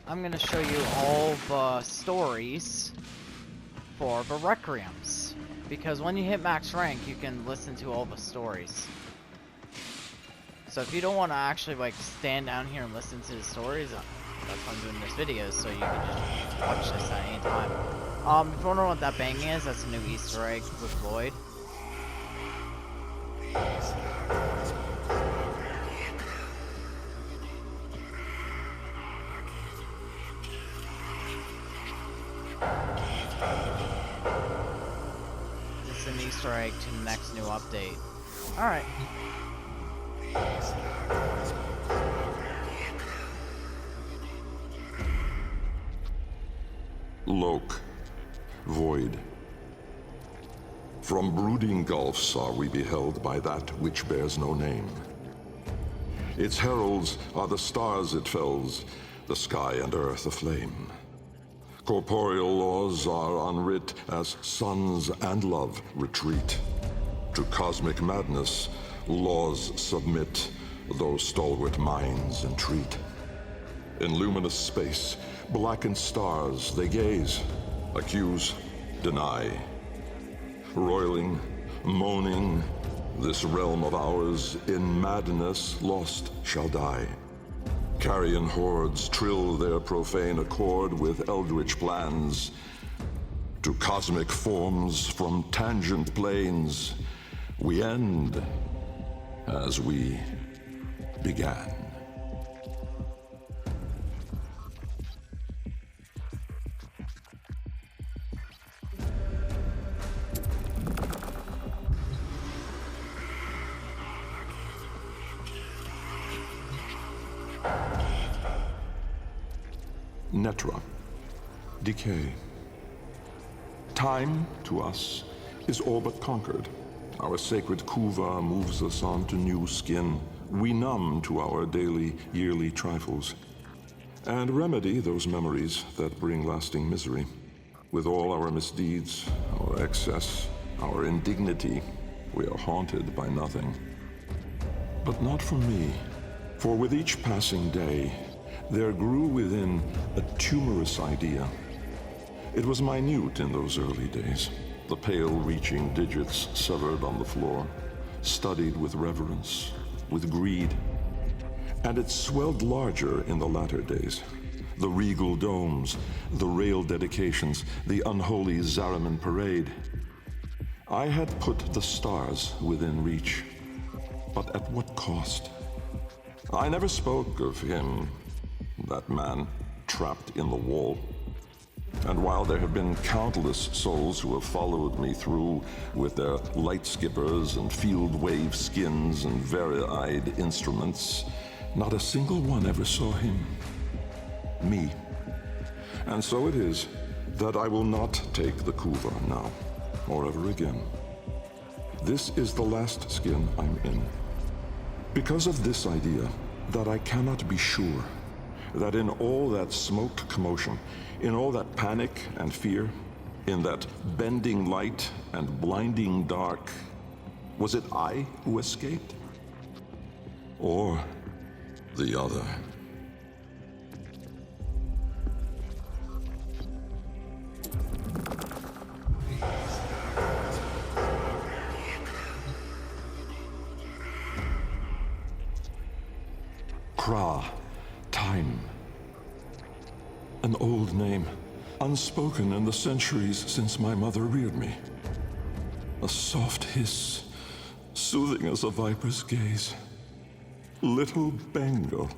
I'm gonna show you all the stories for the Requiems. Because when you hit max rank, you can listen to all the stories. So if you don't want to actually like stand down here and listen to the stories, that's why I'm doing this video, so you can just watch this at any time. If you wonder what that bang is, that's a new Easter egg with Lloyd. This is an Easter egg to the next new update. Alright. Loke, void. From brooding gulfs are we beheld by that which bears no name. Its heralds are the stars it fells, the sky and earth aflame. Corporeal laws are unwrit as suns and love retreat. To cosmic madness, laws submit, though stalwart minds entreat. In luminous space, blackened stars they gaze, accuse, deny. Roiling, moaning, this realm of ours in madness lost shall die. Carrion hordes trill their profane accord with eldritch plans. To cosmic forms from tangent planes, we end as we began. Netra. Decay. Time, to us, is all but conquered. Our sacred kuva moves us on to new skin. We numb to our daily, yearly trifles, and remedy those memories that bring lasting misery. With all our misdeeds, our excess, our indignity, we are haunted by nothing. But not for me, for with each passing day, there grew within a tumorous idea. It was minute in those early days, the pale-reaching digits severed on the floor, studied with reverence, with greed. And it swelled larger in the latter days. The regal domes, the rail dedications, the unholy Zariman parade. I had put the stars within reach, but at what cost? I never spoke of him, that man trapped in the wall. And while there have been countless souls who have followed me through with their light skippers and field wave skins and very-eyed instruments, not a single one ever saw him. Me. And so it is that I will not take the kuva now, or ever again. This is the last skin I'm in. Because of this idea, that I cannot be sure that in all that smoked commotion, in all that panic and fear, in that bending light and blinding dark, was it I who escaped? Or the other? Kra. Time. An old name, unspoken in the centuries since my mother reared me. A soft hiss, soothing as a viper's gaze. Little Bengal.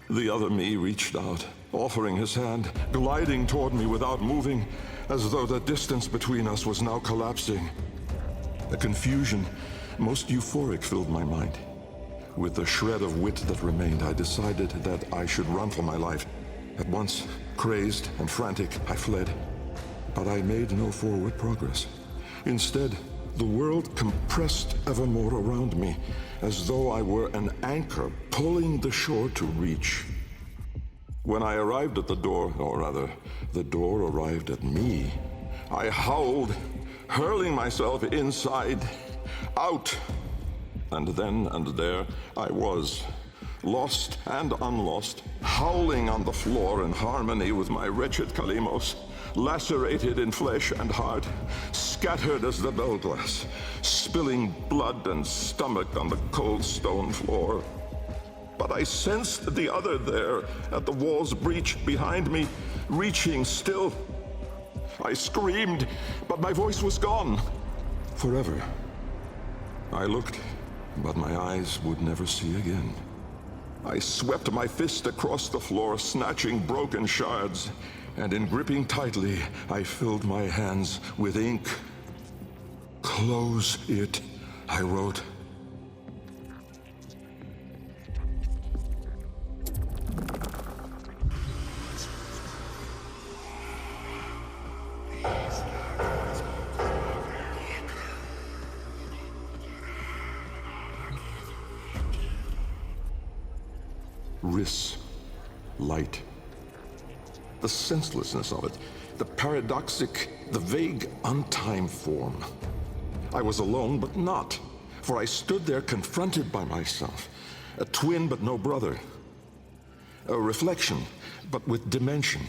The other me reached out, offering his hand, gliding toward me without moving, as though the distance between us was now collapsing. A confusion, most euphoric, filled my mind. With the shred of wit that remained, I decided that I should run for my life. At once, crazed and frantic, I fled. But I made no forward progress. Instead, the world compressed evermore around me, as though I were an anchor pulling the shore to reach. When I arrived at the door, or rather, the door arrived at me, I howled, hurling myself inside, out. And then and there I was, lost and unlost, howling on the floor in harmony with my wretched Kalimos, lacerated in flesh and heart, scattered as the bell glass, spilling blood and stomach on the cold stone floor. But I sensed the other there, at the wall's breach behind me, reaching still. I screamed, but my voice was gone. Forever. I looked, but my eyes would never see again. I swept my fist across the floor, snatching broken shards, and in gripping tightly, I filled my hands with ink. "Close it," I wrote. Riss, light. The senselessness of it, the paradoxic, the vague, untimed form. I was alone, but not, for I stood there confronted by myself, a twin but no brother, a reflection, but with dimension.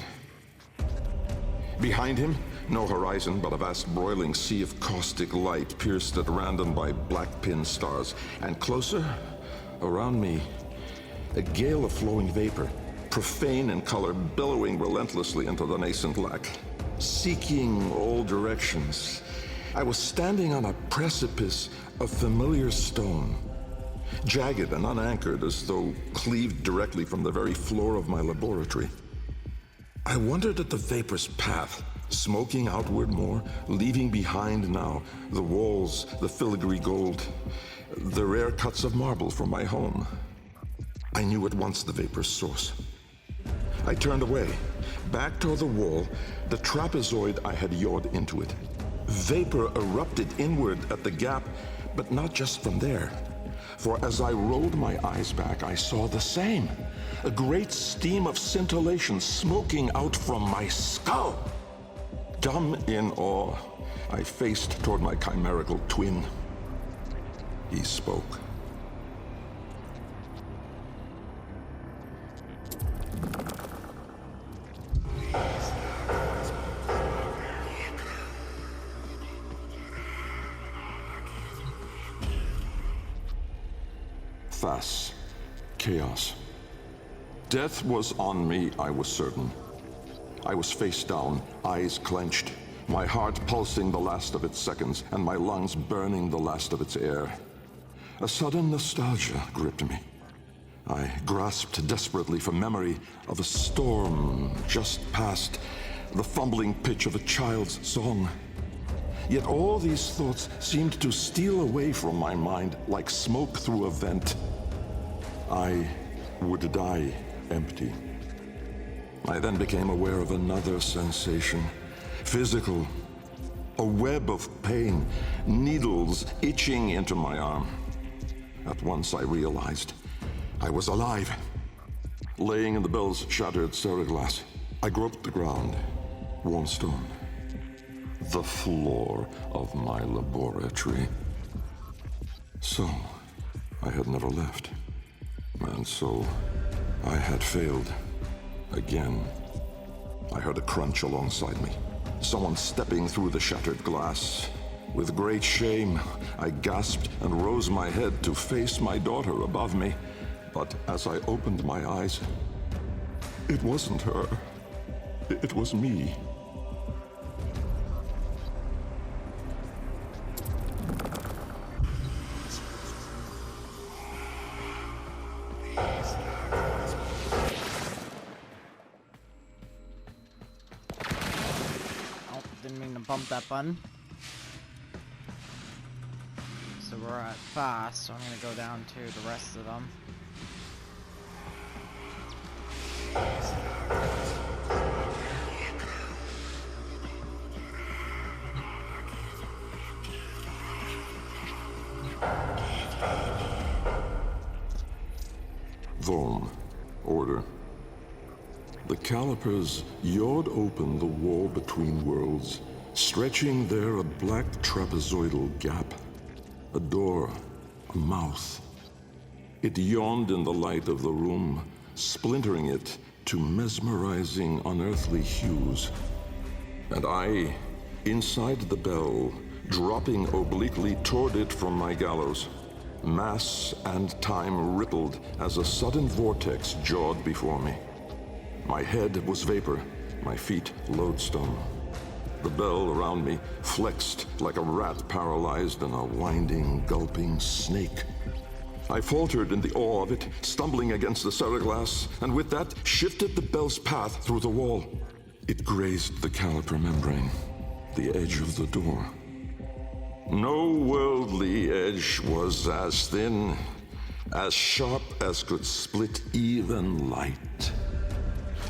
Behind him, no horizon, but a vast broiling sea of caustic light pierced at random by black pin stars, and closer, around me, a gale of flowing vapor, profane in color, billowing relentlessly into the nascent lack, seeking all directions. I was standing on a precipice of familiar stone, jagged and unanchored as though cleaved directly from the very floor of my laboratory. I wondered at the vapor's path, smoking outward more, leaving behind now the walls, the filigree gold, the rare cuts of marble from my home. I knew at once the vapor's source. I turned away, back toward the wall, the trapezoid I had yawed into it. Vapor erupted inward at the gap, but not just from there. For as I rolled my eyes back, I saw the same. A great steam of scintillation smoking out from my skull. Dumb in awe, I faced toward my chimerical twin. He spoke. Thas. Chaos. Death was on me, I was certain. I was face down, eyes clenched, my heart pulsing the last of its seconds, and my lungs burning the last of its air. A sudden nostalgia gripped me. I grasped desperately for memory of a storm just past, the fumbling pitch of a child's song. Yet all these thoughts seemed to steal away from my mind like smoke through a vent. I would die empty. I then became aware of another sensation, physical, a web of pain, needles itching into my arm. At once I realized I was alive. Laying in the bell's shattered ceraglass, I groped the ground, warm stone, the floor of my laboratory. So, I had never left. And so, I had failed. Again. I heard a crunch alongside me. Someone stepping through the shattered glass. With great shame, I gasped and rose my head to face my daughter above me. But as I opened my eyes, it wasn't her. It was me. Bump that button. So we're at fast, so I'm gonna go down to the rest of them. Vorm. Order. The calipers yawed open the wall between worlds, stretching there a black trapezoidal gap. A door, a mouth. It yawned in the light of the room, splintering it to mesmerizing, unearthly hues. And I, inside the bell, dropping obliquely toward it from my gallows. Mass and time rippled as a sudden vortex jawed before me. My head was vapor, my feet lodestone. The bell around me flexed like a rat paralyzed in a winding, gulping snake. I faltered in the awe of it, stumbling against the ceraglass, and with that shifted the bell's path through the wall. It grazed the caliper membrane, the edge of the door. No worldly edge was as thin, as sharp as could split even light.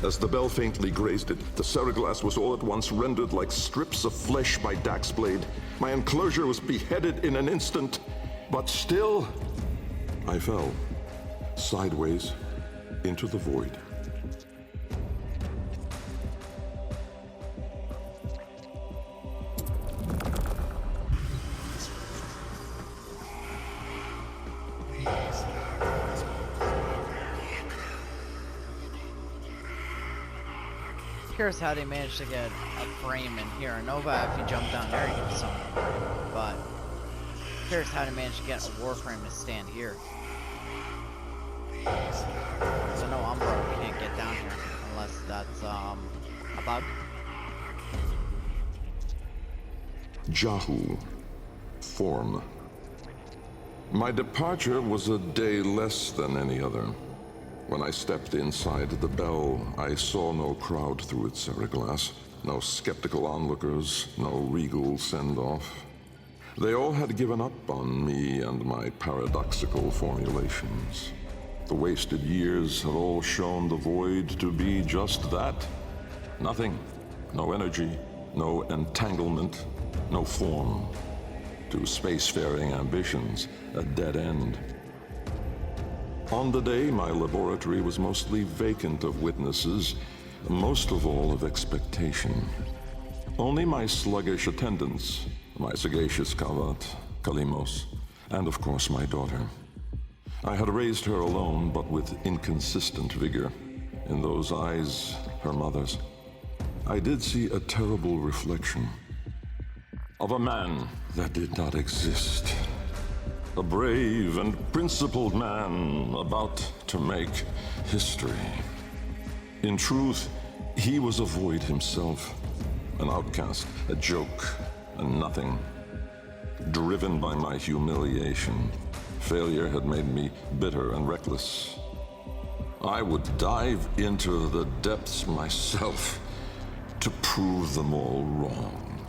As the bell faintly grazed it, the ceraglass was all at once rendered like strips of flesh by Dax's blade. My enclosure was beheaded in an instant, but still, I fell, sideways, into the void. Curious how they managed to get a frame in here. I know that if you jump down there you can summon it, but curious how they managed to get a Warframe to stand here. So no Umbra can't get down here unless that's a bug. Jahu. Form. My departure was a day less than any other. When I stepped inside the bell, I saw no crowd through its ceraglass, no skeptical onlookers, no regal send-off. They all had given up on me and my paradoxical formulations. The wasted years had all shown the void to be just that. Nothing. No energy, no entanglement, no form. To spacefaring ambitions, a dead end. On the day, my laboratory was mostly vacant of witnesses, most of all of expectation. Only my sluggish attendants, my sagacious Kavat, Kalimos, and of course my daughter. I had raised her alone, but with inconsistent vigor. In those eyes, her mother's, I did see a terrible reflection of a man that did not exist. A brave and principled man about to make history. In truth, he was a void himself, an outcast, a joke, a nothing. Driven by my humiliation, failure had made me bitter and reckless. I would dive into the depths myself to prove them all wrong.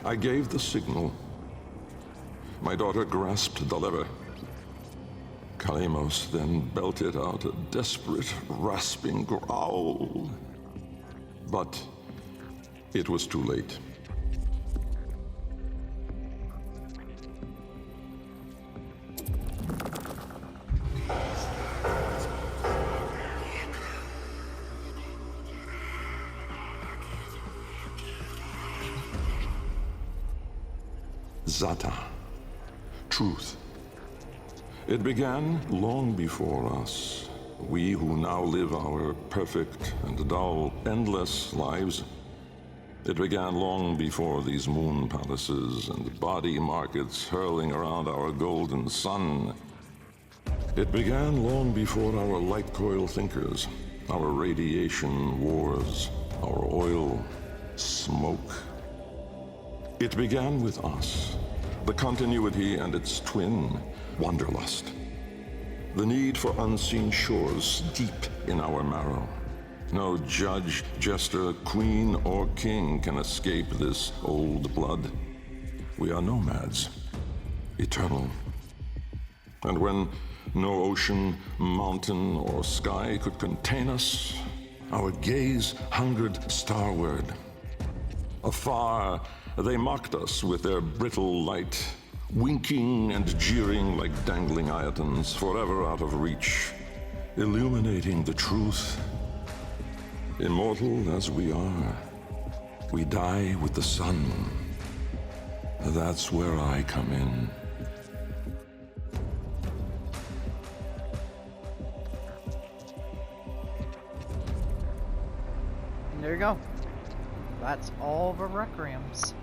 I gave the signal. My daughter grasped the lever. Kalimos then belted out a desperate, rasping growl. But it was too late. Zata. Truth. It began long before us. We who now live our perfect and dull, endless lives. It began long before these moon palaces and body markets hurling around our golden sun. It began long before our light coil thinkers, our radiation wars, our oil, smoke. It began with us. The continuity and its twin, wanderlust. The need for unseen shores deep in our marrow. No judge, jester, queen, or king can escape this old blood. We are nomads, eternal. And when no ocean, mountain, or sky could contain us, our gaze hungered starward. Afar, they mocked us with their brittle light, winking and jeering like dangling iotons, forever out of reach, illuminating the truth. Immortal as we are, we die with the sun. That's where I come in. there you go. That's all the Requiems.